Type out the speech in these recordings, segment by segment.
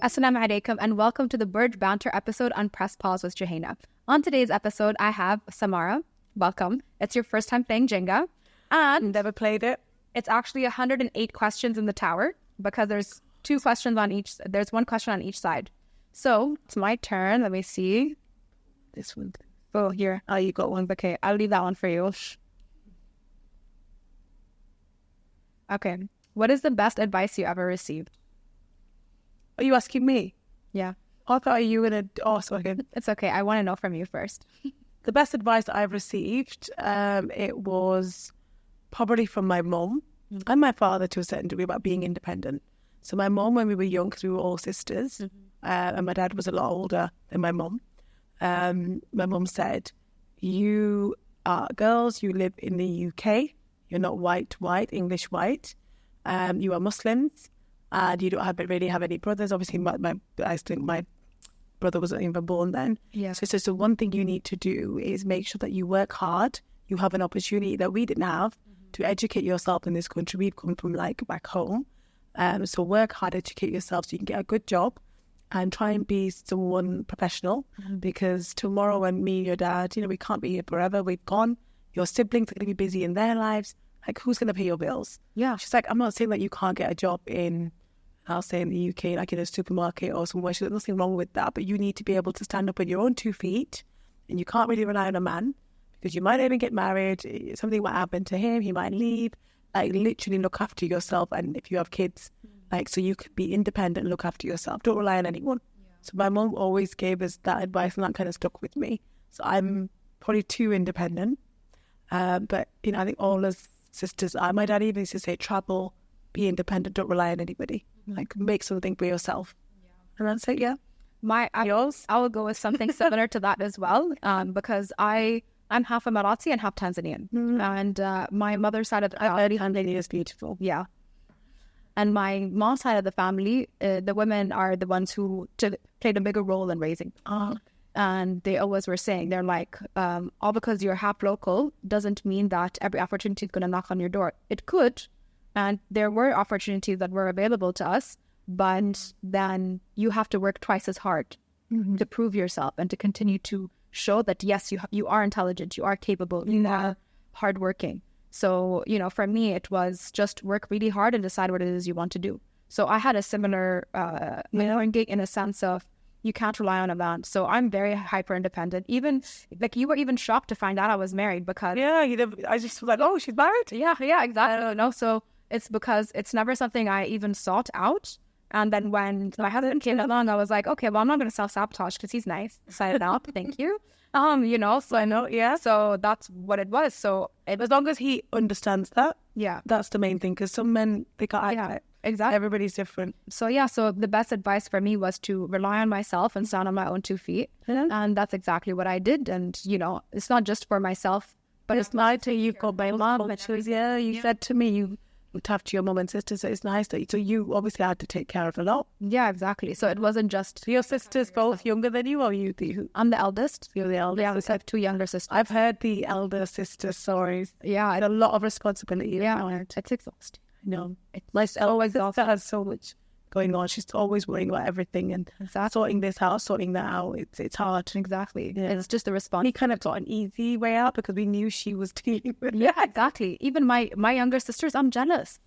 Assalamu alaikum and welcome to the Burj Banter episode on Press Pause with Jouhayna. On today's episode, I have Samara. Welcome. It's your first time playing Jenga. And never played it. It's actually 108 questions in the tower because there's one question on each side. So it's my turn. Let me see. This one. Oh, here. Oh, you got one. Okay, I'll leave that one for you. Okay. What is the best advice you ever received? Are you asking me? Yeah. I thought you were going to... Oh, sorry. It's okay. I want to know from you first. The best advice that I've received, it was probably from my mum and my father to a certain degree about being independent. So my mum, when we were young, because we were all sisters, and my dad was a lot older than my mum, my mum said, you are girls, you live in the UK, you're not white, English white, you are Muslims, and you don't really have any brothers. Obviously, I think my brother wasn't even born then. Yeah. So the one thing you need to do is make sure that you work hard. You have an opportunity that we didn't have to educate yourself in this country. We've come from back home. So work hard, educate yourself so you can get a good job and try and be someone professional because tomorrow when me and your dad, we can't be here forever. We've gone. Your siblings are going to be busy in their lives. Who's going to pay your bills? Yeah. She's like, I'm not saying that you can't get a job in the UK, in a supermarket or somewhere. There's nothing wrong with that, but you need to be able to stand up on your own 2 feet and you can't really rely on a man because you might even get married. Something might happen to him. He might leave. Literally look after yourself. And if you have kids, so you could be independent and look after yourself. Don't rely on anyone. Yeah. So my mom always gave us that advice and that kind of stuck with me. So I'm probably too independent. But, I think all as sisters, my dad even used to say, travel, be independent, don't rely on anybody. Make something for yourself. Yeah. And that's it, yeah. Yours? I will go with something similar to that as well, because I'm half Emirati and half Tanzanian. And my mother's side of the family... Tanzania is beautiful. Yeah. And my mom's side of the family, the women are the ones who played a bigger role in raising. And they always were saying, they're like, all because you're half local doesn't mean that every opportunity is going to knock on your door. It could. And there were opportunities that were available to us, but then you have to work twice as hard to prove yourself and to continue to show that, yes, you are intelligent, you are capable, you are hardworking. So, for me, it was just work really hard and decide what it is you want to do. So I had a similar in a sense of you can't rely on a man. So I'm very hyper independent. Even you were even shocked to find out I was married because I just was like, oh, she's married. Yeah, exactly. No, so it's because it's never something I even sought out. And then when my husband came along, I was like, okay, well, I'm not going to self-sabotage because he's nice. Decided out. Thank you. So I know, yeah. So that's what it was. So as long as he understands that, yeah, that's the main thing. Because some men, they can't act it. Exactly. Everybody's different. So so the best advice for me was to rely on myself and stand on my own 2 feet. And that's exactly what I did. And, it's not just for myself, but it's nice that you've got my mom. You said to me, you looked after your mum and sister, so it's nice that you obviously had to take care of a lot. Yeah, exactly. So it wasn't just... So your sisters both younger than you, or you? I'm the eldest. You're the eldest. Yeah, I have 2 younger sisters. I've heard the elder sister stories. Yeah. It's a lot of responsibility. Yeah, it's exhausting. No, my sister has so much going on. She's always worrying about everything and sorting this out, sorting that out. It's hard. Exactly. Yeah. It's just the response. We kind of got an easy way out because we knew she was dealing with it. Yeah, exactly. Even my younger sisters, I'm jealous.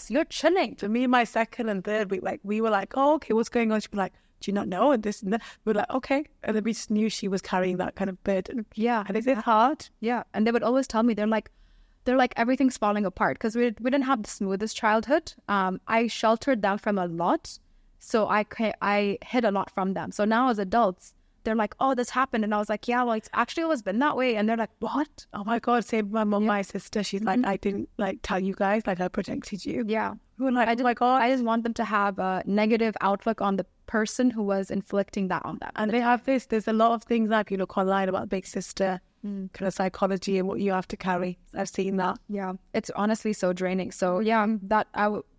You're chilling. For me, my second and third, we were like, oh, okay, what's going on? She'd be like, do you not know? And this and that. We were like, okay. And then we just knew she was carrying that kind of burden. Yeah. And it's hard. Yeah. And they would always tell me, they're like, everything's falling apart because we didn't have the smoothest childhood. I sheltered them from a lot. So I hid a lot from them. So now as adults, they're like, oh, this happened. And I was like, yeah, well, it's actually always been that way. And they're like, what? Oh my God, same my mum, my sister. She's like, I didn't tell you guys, I protected you. Yeah. We were like, oh my God. I just want them to have a negative outlook on the person who was inflicting that on them. And they have there's a lot of things if you look online about big sister, kind of psychology and what you have to carry. I've seen that. Yeah. It's honestly so draining. So yeah,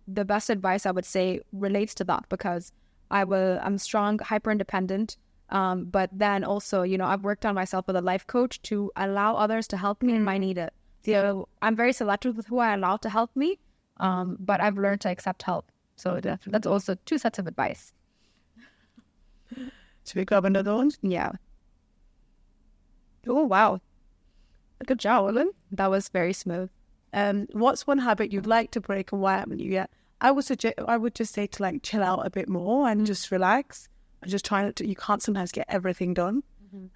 the best advice I would say relates to that because I'm strong, hyper independent. But then also, I've worked on myself with a life coach to allow others to help me when I need it. So I'm very selective with who I allow to help me. But I've learned to accept help. So that's also 2 sets of advice. Should we grab another one? Yeah. Oh, wow. Good job, Olin. That was very smooth. What's one habit you'd like to break and why haven't you yet? I would just say to like chill out a bit more and just relax and just try not to. You can't sometimes get everything done,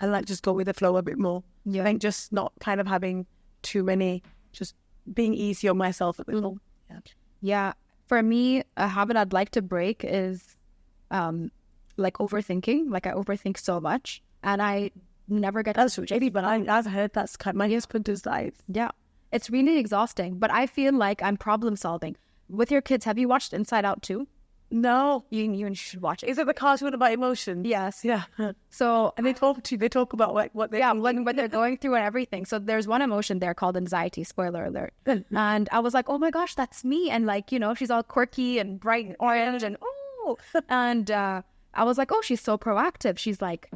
and like just go with the flow a bit more. Yeah. I think just not kind of having too many, just being easy on myself a bit more. Yeah. For me, a habit I'd like to break is like overthinking. Like I overthink so much, and I never get. That's really, but I've heard that's kind. My husband is like, yeah, it's really exhausting. But I feel like I'm problem solving. With your kids, have you watched Inside Out too? no. You should watch it. Is it the cartoon about emotion? Yes. Yeah. So And they talk about like what they what they're going through and everything. So there's one emotion there called anxiety. Spoiler alert. And I was like, oh my gosh, that's me. And like, you know, she's all quirky and bright and orange and and I was like, oh, she's so proactive. She's like,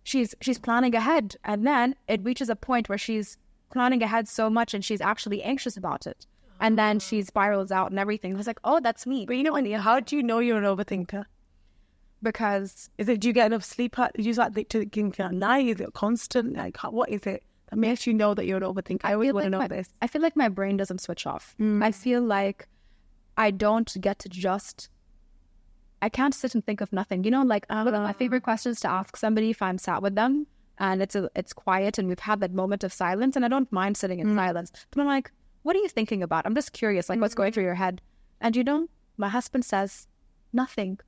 she's planning ahead, and then it reaches a point where she's planning ahead so much and she's actually anxious about it. And then she spirals out and everything. I was like, oh, that's me. But you know, Annie, how do you know you're an overthinker? Because Do you get enough sleep? Do you like to think at night? Is it constant? Like, what is it that makes you know that you're an overthinker? I always want to know this. I feel like my brain doesn't switch off. I feel like I don't get to just... I can't sit and think of nothing. You know, like one of my favorite questions to ask somebody if I'm sat with them and it's quiet and we've had that moment of silence, and I don't mind sitting in silence. But I'm like, what are you thinking about? I'm just curious, like what's going through your head? And you know, my husband says nothing.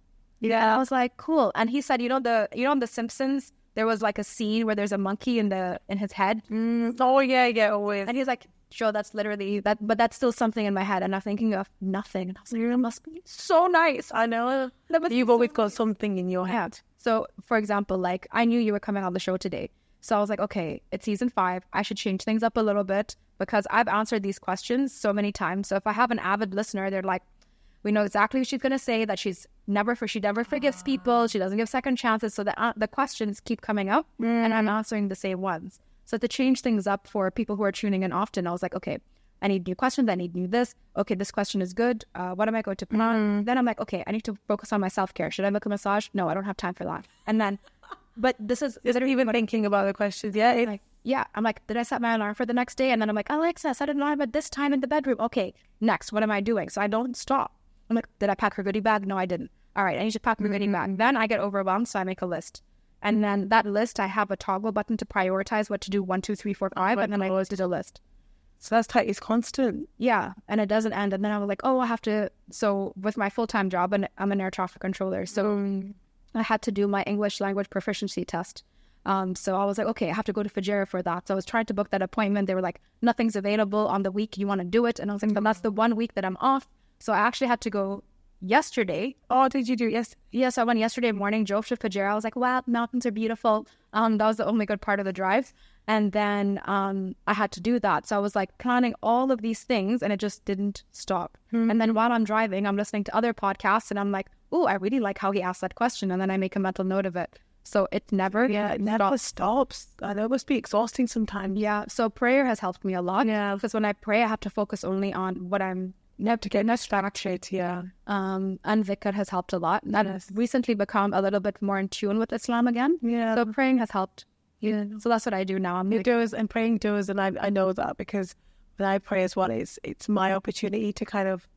Yeah. I was like, cool. And he said, in The Simpsons, there was like a scene where there's a monkey in his head. Oh yeah, always. And he's like, sure, that's literally that, but that's still something in my head, and I'm thinking of nothing. And I was like, it must be so nice. I know. That You've always got something in your head. So, for example, like I knew you were coming on the show today, so I was like, okay, it's season 5. I should change things up a little bit because I've answered these questions so many times. So if I have an avid listener, they're like, we know exactly what she's going to say, that she never forgives people. She doesn't give second chances. So the questions keep coming up and I'm answering the same ones. So to change things up for people who are tuning in often, I was like, okay, I need new questions. I need new this. Okay, this question is good. What am I going to put on? Then I'm like, okay, I need to focus on my self-care. Should I book a massage? No, I don't have time for that. And then, but this is Even thinking about the questions. Yeah. I'm like, did I set my alarm for the next day? And then I'm like, Alexa, set an alarm at this time in the bedroom. Okay, next, what am I doing? So I don't stop. I'm like, did I pack her goodie bag? No, I didn't. All right, I need to pack her goodie bag. Then I get overwhelmed, so I make a list. And then that list, I have a toggle button to prioritize what to do 1, 2, 3, 4, 5, and then I always did a list. So that's tight. It's constant. Yeah, and it doesn't end. And then I was like, oh, I have to. So with my full-time job, and I'm an air traffic controller, so I had to do my English language proficiency test. So I was like, okay, I have to go to Fujairah for that. So I was trying to book that appointment. They were like, nothing's available on the week you want to do it. And I was like, but that's the 1 week that I'm off. So I actually had to go yesterday. Oh, did you do it? Yes. Yes, I went yesterday morning, drove to Fujairah. I was like, wow, mountains are beautiful. That was the only good part of the drive. And then I had to do that. So I was like planning all of these things and it just didn't stop. And then while I'm driving, I'm listening to other podcasts and I'm like, oh, I really like how he asked that question. And then I make a mental note of it. So it never stops. I know it must be exhausting sometimes. Yeah. So prayer has helped me a lot. Yeah. Because when I pray, I have to focus only on what I'm never to get distracted. Yeah. And dhikr has helped a lot. And I've recently become a little bit more in tune with Islam again. Yeah. So praying has helped. Yeah. So that's what I do now. I'm praying doers, and I know that because when I pray as well, it's my opportunity to kind of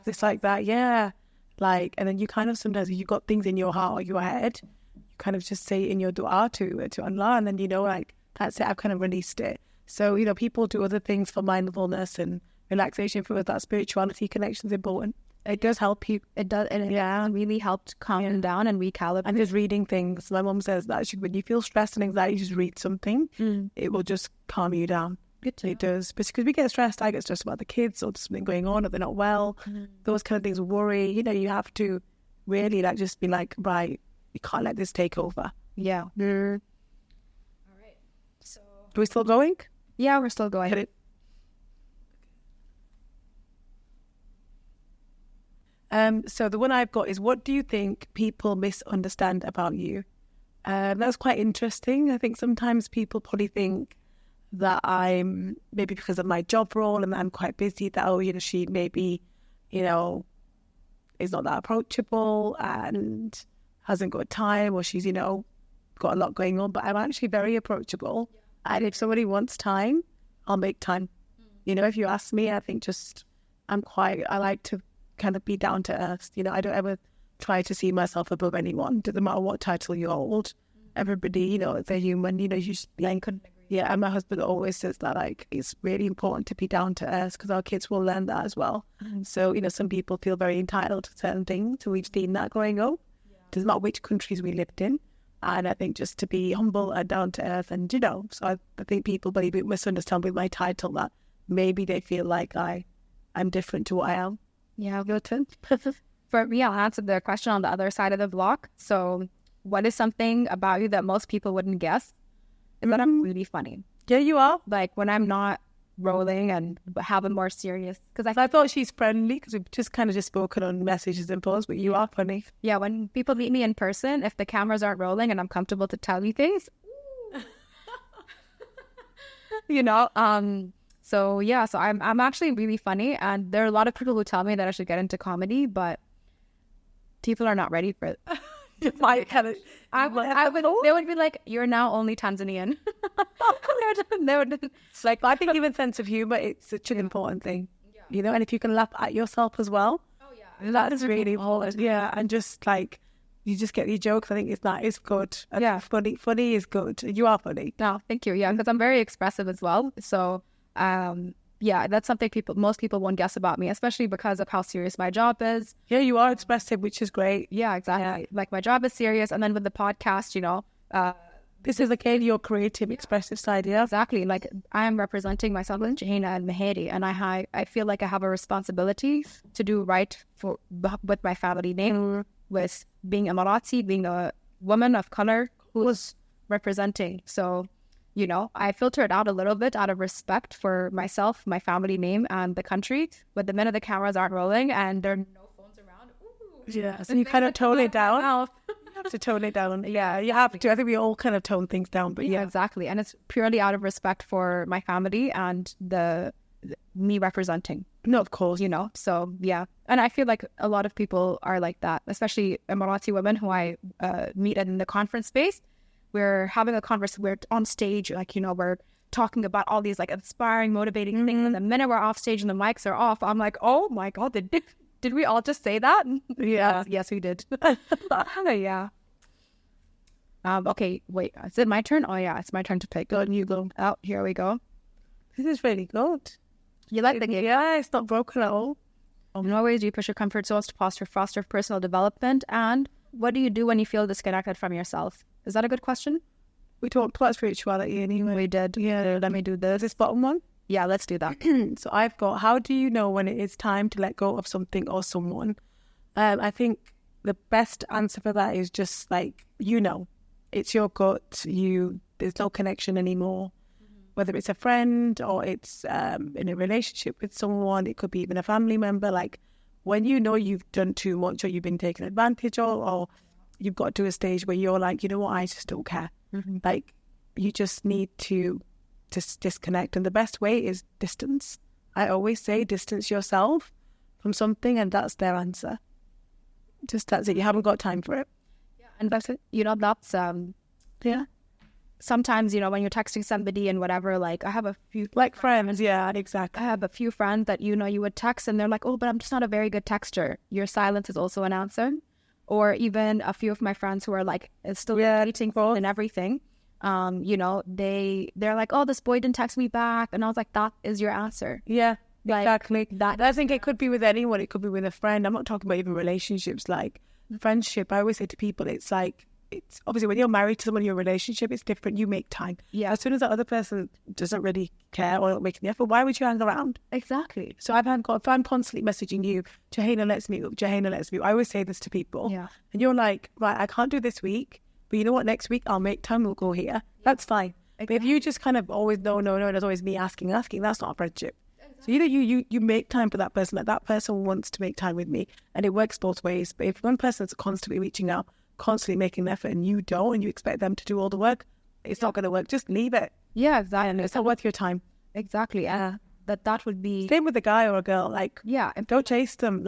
it's like that. Yeah. Like, and then you kind of sometimes you've got things in your heart or your head, you kind of just say in your dua to Allah, and then like that's it. I've kind of released it. So people do other things for mindfulness and relaxation. For us, that spirituality connection is important. It does help you. It does. It really helped calm down and recalibrate. And just reading things. My mum says that when you feel stressed and anxiety, just read something. It will just calm you down. It does. Because we get stressed. I get stressed about the kids or something going on or they're not well. Those kind of things worry. You have to really just be like, right, you can't let this take over. Yeah. All right. So. Are we still going? Yeah, we're still going. So the one I've got is, what do you think people misunderstand about you? That's quite interesting. I think sometimes people probably think that I'm, maybe because of my job role and I'm quite busy, that, she maybe, is not that approachable and hasn't got time or she's, got a lot going on. But I'm actually very approachable. And if somebody wants time, I'll make time. If you ask me, I think I like to kind of be down to earth. I don't ever try to see myself above anyone. Doesn't matter what title you hold. Everybody, they're human. You just yeah. And my husband always says that it's really important to be down to earth because our kids will learn that as well. So some people feel very entitled to certain things. So we've seen that growing up. Doesn't matter which countries we lived in. And I think just to be humble and down to earth, and so I think people maybe misunderstand with my title that maybe they feel like I'm different to what I am. Yeah, your turn. For me, I'll answer the question on the other side of the block. So, what is something about you that most people wouldn't guess? Is that I'm really funny. Yeah, you are. Like when I'm not rolling and have a more serious, because I thought she's friendly because we've just spoken on messages and posts, but you are funny. Yeah, when people meet me in person, if the cameras aren't rolling and I'm comfortable to tell you things, so I'm actually really funny, and there are a lot of people who tell me that I should get into comedy, but people are not ready for it. They would be like, "You're now only Tanzanian." I think even sense of humor, it's such an important thing, and if you can laugh at yourself as well, that's really important. Yeah, and just you just get your jokes. I think it's good. Yeah, funny is good. You are funny. No, thank you. Yeah, because I'm very expressive as well. So, that's something most people won't guess about me, especially because of how serious my job is. Yeah, you are expressive, which is great. Yeah, exactly. Yeah. My job is serious, and then with the podcast, this is again your creative, expressive side. Yeah, exactly. I am representing myself in Jouhayna and Mahedi, and I feel like I have a responsibility to do right with my family name, with being Emirati, being a woman of color who's representing. So, I filter it out a little bit out of respect for myself, my family name, and the country. But the minute the cameras aren't rolling and there are no phones around, yeah, so you kind of tone it down. You have to tone it down. Yeah, you have to. I think we all kind of tone things down, but yeah, exactly. And it's purely out of respect for my family and me representing. No, of course. So yeah. And I feel like a lot of people are like that, especially Emirati women who I meet in the conference space. We're having a conversation, we're on stage, we're talking about all these inspiring, motivating things. And the minute we're off stage and the mics are off, I'm like, oh my God, did we all just say that? Yeah. Yes, we did. Yeah. Okay, wait, is it my turn? Oh yeah, it's my turn to pick. Go and you go. Oh, here we go. This is really good. You like the game? Yeah, it's not broken at all. In what ways do you push your comfort zones to foster personal development? And what do you do when you feel disconnected from yourself? Is that a good question? We talked about spirituality anyway. We did. Yeah. Let me do this. This bottom one? Yeah, let's do that. So I've got, how do you know when it is time to let go of something or someone? I think the best answer for that is just it's your gut. There's no connection anymore. Whether it's a friend or it's in a relationship with someone, it could be even a family member. When you've done too much or you've been taken advantage of, or you've got to a stage where you're like, you know what, I just don't care. You just need to just disconnect. And the best way is distance. I always say distance yourself from something, and that's their answer. That's it. You haven't got time for it. Yeah, and that's it. That's yeah. Sometimes, when you're texting somebody and whatever, I have a few... friends, yeah, exactly. I have a few friends that, you would text and they're like, oh, but I'm just not a very good texter. Your silence is also an answer. Or even a few of my friends who are still dating and everything. They're like, oh, this boy didn't text me back. And I was like, that is your answer. Yeah, exactly. I think it could be with anyone. It could be with a friend. I'm not talking about even relationships, friendship. I always say to people, it's obviously when you're married to someone in your relationship, it's different. You make time. Yeah. As soon as that other person doesn't really care or not making the effort, why would you hang around? Exactly. So if I'm constantly messaging you, Jouhayna, let's meet up, Jouhayna, let's meet up. I always say this to people. Yeah. And you're like, right, I can't do this week, but you know what? Next week I'll make time. We'll go here. Yeah. That's fine. Exactly. But if you just kind of always no, there's always me asking, that's not a friendship. Exactly. So either you make time for that person, that person wants to make time with me, and it works both ways. But if one person's constantly reaching out, constantly making an effort, and you don't, and you expect them to do all the work, it's not going to work. Just leave it. Yeah, exactly. It's not worth your time. Exactly. That would be same with a guy or a girl. yeah, don't chase them.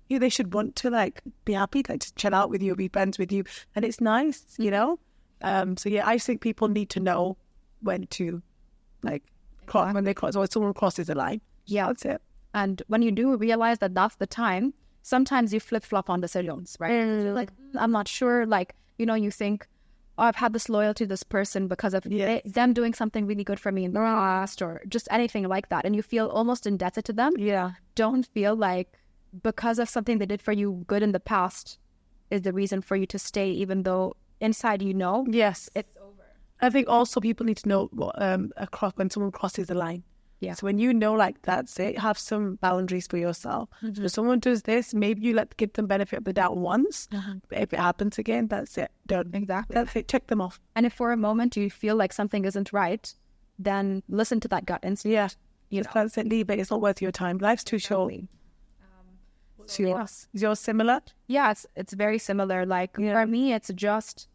they should want to like be happy, like to chill out with you, be friends with you, and it's nice, you know. So yeah, I think people need to know when to like cross, when they cross, or someone crosses a line. Yeah, that's it. And when you do realize that that's the time, sometimes you flip-flop on decisions, right? You're like, I'm not sure. Like, you know, you think, oh, I've had this loyalty to this person because of them doing something really good for me in the past, or just anything like that. And you feel almost indebted to them. Yeah. Don't feel like because of something they did for you good in the past is the reason for you to stay, even though inside you know yes, it's over. I think also people need to know what, when someone crosses the line. Yeah. So when you know, like, that's it, have some boundaries for yourself. If someone does this, maybe you give them benefit of the doubt once. But if it happens again, that's it. Done. Exactly. That's it. Check them off. And if for a moment you feel like something isn't right, then listen to that gut instinct. Yeah. You know. That's it. Leave it. It's not worth your time. Life's too short. What's yours? Is yours similar? Yeah, it's very similar. Like, for me, it's just...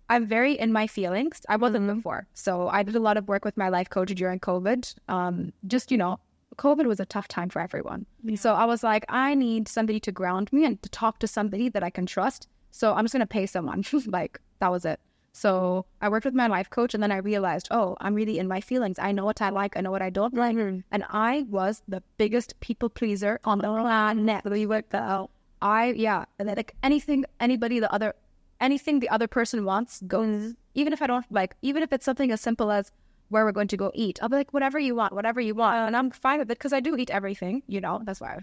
I'm very in my feelings. I wasn't before. So I did a lot of work with my life coach during COVID. Just, you know, COVID was a tough time for everyone. Yeah. So I was like, I need somebody to ground me and to talk to somebody that I can trust. So I'm just going to pay someone. Like, that was it. So I worked with my life coach, and then I realized, oh, I'm really in my feelings. I know what I like. I know what I don't like. And I was the biggest people pleaser on the planet. We worked that out. And then, like, anything the other person wants goes, even if I don't like, even if it's something as simple as where we're going to go eat, I'll be like, whatever you want. And I'm fine with it because I do eat everything, you know, that's why.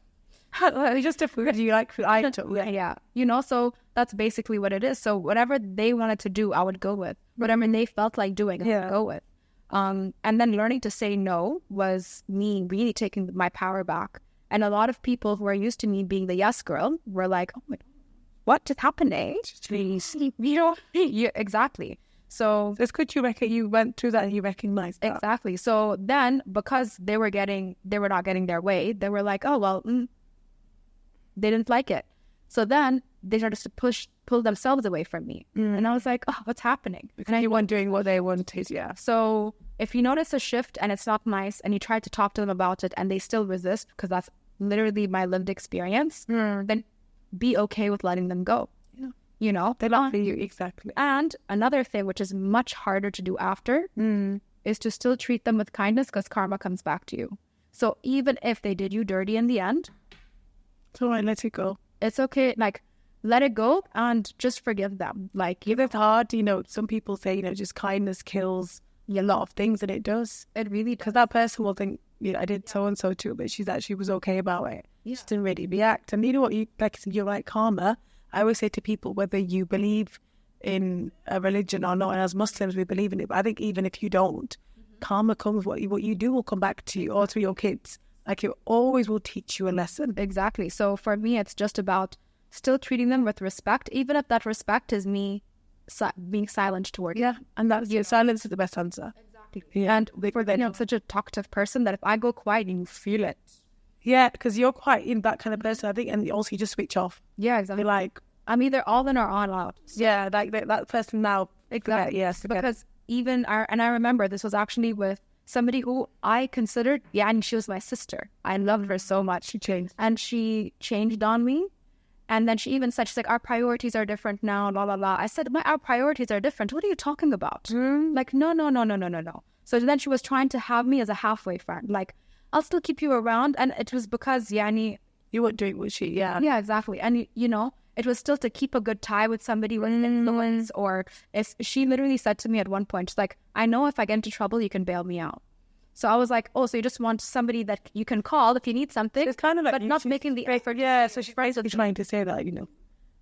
Just a food you like food. Yeah. You know, so that's basically what it is. So whatever they wanted to do, I would go with. Whatever they felt like doing, I would go with. And then learning to say no was me really taking my power back. And a lot of people who are used to me being the yes girl were like, oh my God, what is happening? You know, exactly. So it's good you went through that and you recognized that. Exactly. So then, because they were not getting their way, they were like, oh, well, they didn't like it. So then they started to pull themselves away from me. And I was like, oh, what's happening? Because you weren't doing what they wanted. Yeah. So if you notice a shift and it's not nice and you try to talk to them about it and they still resist, because that's literally my lived experience, then be okay with letting them go. Yeah. You know? They're not for you, exactly. And another thing, which is much harder to do after, is to still treat them with kindness, because karma comes back to you. So even if they did you dirty in the end, it's all right, let it go. It's okay. Like, let it go and just forgive them. Like, if it's hard, you know, some people say, you know, just kindness kills a lot of things, and it does. It really does. Because that person will think, you know, I did so-and-so too, but she was okay about it. Yeah. She didn't really react. And you know what, like I said, you're right, karma. I always say to people, whether you believe in a religion or not, and as Muslims, we believe in it, but I think even if you don't, karma comes, what you do will come back to you, or to your kids. Like, it always will teach you a lesson. Exactly. So for me, it's just about still treating them with respect, even if that respect is me being silent toward you. Yeah, and that's silence is the best answer. Exactly. Yeah. And for them, I'm such a talkative person that if I go quiet, you feel it. Yeah, because you're quite in that kind of person, I think, and also you just switch off. Yeah, exactly. You're like, I'm either all in or all out. So. Yeah, like that person now. Exactly. Yes. Because I remember this was actually with somebody who I considered, and she was my sister. I loved her so much. She changed. And she changed on me. And then she even said, she's like, our priorities are different now, la, la, la. I said, our priorities are different. What are you talking about? Like, no. So then she was trying to have me as a halfway friend. Like, I'll still keep you around. And it was because, you weren't doing what she, Yeah, exactly. And, you know, it was still to keep a good tie with somebody with influence. Or if she literally said to me at one point, she's like, I know if I get into trouble, you can bail me out. So I was like, oh, so you just want somebody that you can call if you need something. It's kind of like, but not making the effort. Yeah, so she's trying to say that, you know,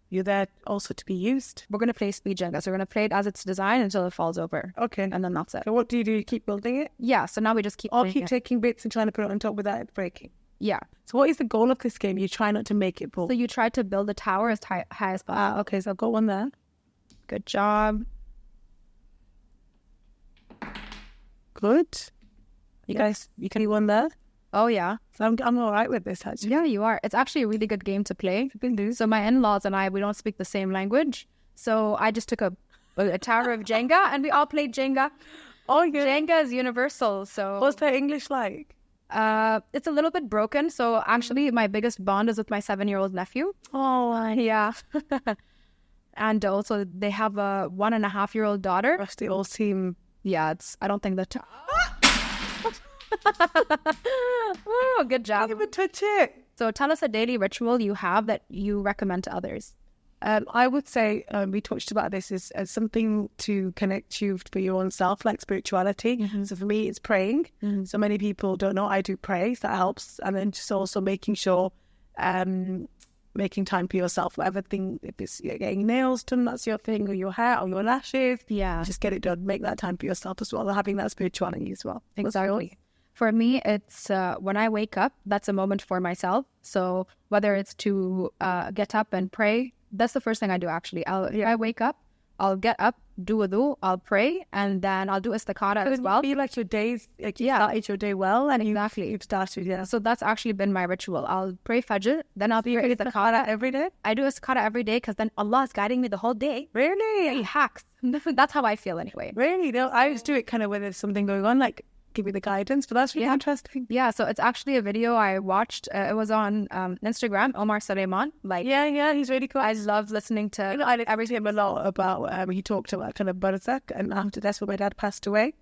you're there also to be used. We're going to play speed Jenga. So we're going to play it as it's designed until it falls over. Okay. And then that's it. So what do? You keep building it? Yeah, so now we just keep taking bits and trying to put it on top without it breaking. Yeah. So what is the goal of this game? You try not to make it fall. So you try to build a tower as high as possible. Okay, so I've got one there. Good job. Good. You guys, you can do one there? Oh, yeah. So I'm all right with this, actually. Yeah, you are. It's actually a really good game to play. So my in-laws and I, we don't speak the same language. So I just took a tower of Jenga and we all played Jenga. Oh, yeah. Jenga is universal, so... What's their English like? It's a little bit broken. So actually, my biggest bond is with my 7-year-old nephew. Oh, Yeah. And also, they have a 1.5-year-old daughter. gosh, they all seem... Yeah, I don't think that... Oh, good job. Don't even touch it. So tell us a daily ritual you have that you recommend to others. I would say we touched about this as something to connect you for your own self, like spirituality. So for me, it's praying. So many people don't know I do pray. So that helps. And then just also making sure, making time for yourself, whatever thing, if it's getting nails done, that's your thing, or your hair, or your lashes. Yeah. Just get it done. Make that time for yourself as well. Having that spirituality as well. Exactly. For me, it's when I wake up, that's a moment for myself. So whether it's to get up and pray, that's the first thing I do, actually. If I wake up, I'll get up, do wudu, I'll pray, and then I'll do istikhara as well. You feel like your day's, like you started your day well, and exactly. you've started, yeah. So that's actually been my ritual. I'll pray Fajr, then I'll pray istikhara every day? I do istikhara every day because then Allah is guiding me the whole day. Really? He hacks. That's how I feel anyway. Really? No, I just do it kind of when there's something going on, like give me the guidance, but that's really interesting. Yeah, so it's actually a video I watched. It was on Instagram, Omar Suleiman. Yeah, he's really cool. I love listening to... I listened to him a lot about, he talked about kind of barzakh, and after that's when my dad passed away.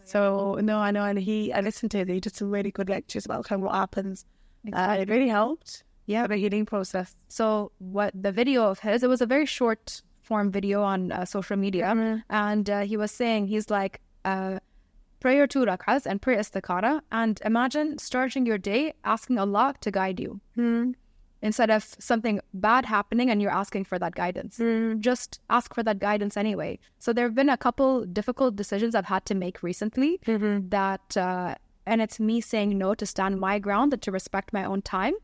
So, no, I know, and I listened to it. He did some really good lectures about kind of what happens. It really helped. Yeah. The healing process. So what the video of his, it was a very short form video on social media. And he was saying, he's like... pray your 2 rak'ahs and pray istikhara, and imagine starting your day asking Allah to guide you. Instead of something bad happening and you're asking for that guidance. Just ask for that guidance anyway. So there have been a couple difficult decisions I've had to make recently that, and it's me saying no to stand my ground and to respect my own time.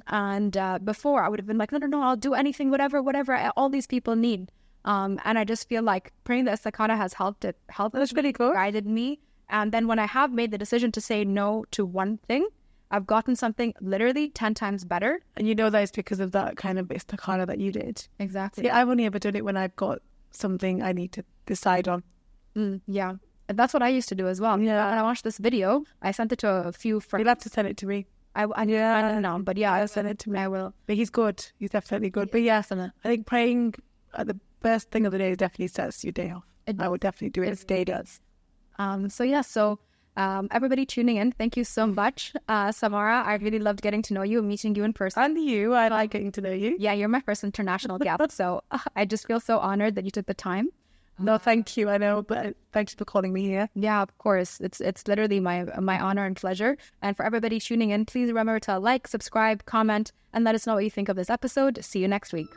And before I would have been like, no, I'll do anything, whatever all these people need. And I just feel like praying the istikhara has helped. That's really cool. Guided me. And then when I have made the decision to say no to one thing, I've gotten something literally 10 times better. And you know that it's because of that kind of istikhara that you did. Exactly. Yeah, I've only ever done it when I've got something I need to decide on. Yeah. And that's what I used to do as well. Yeah. When I watched this video, I sent it to a few friends. You'll have to send it to me. I don't know, but yeah, I'll send it to me. I will. But he's good. He's definitely good. But yes, I think praying at the first thing of the day definitely sets your day off. I would definitely do it as day does. So everybody tuning in, thank you so much. Samara, I really loved getting to know you and meeting you in person. And you, I like getting to know you. Yeah, you're my first international guest, so I just feel so honored that you took the time. No, thank you. I know, but thanks for calling me here. Yeah, of course. It's literally my honor and pleasure. And for everybody tuning in, please remember to like, subscribe, comment, and let us know what you think of this episode. See you next week.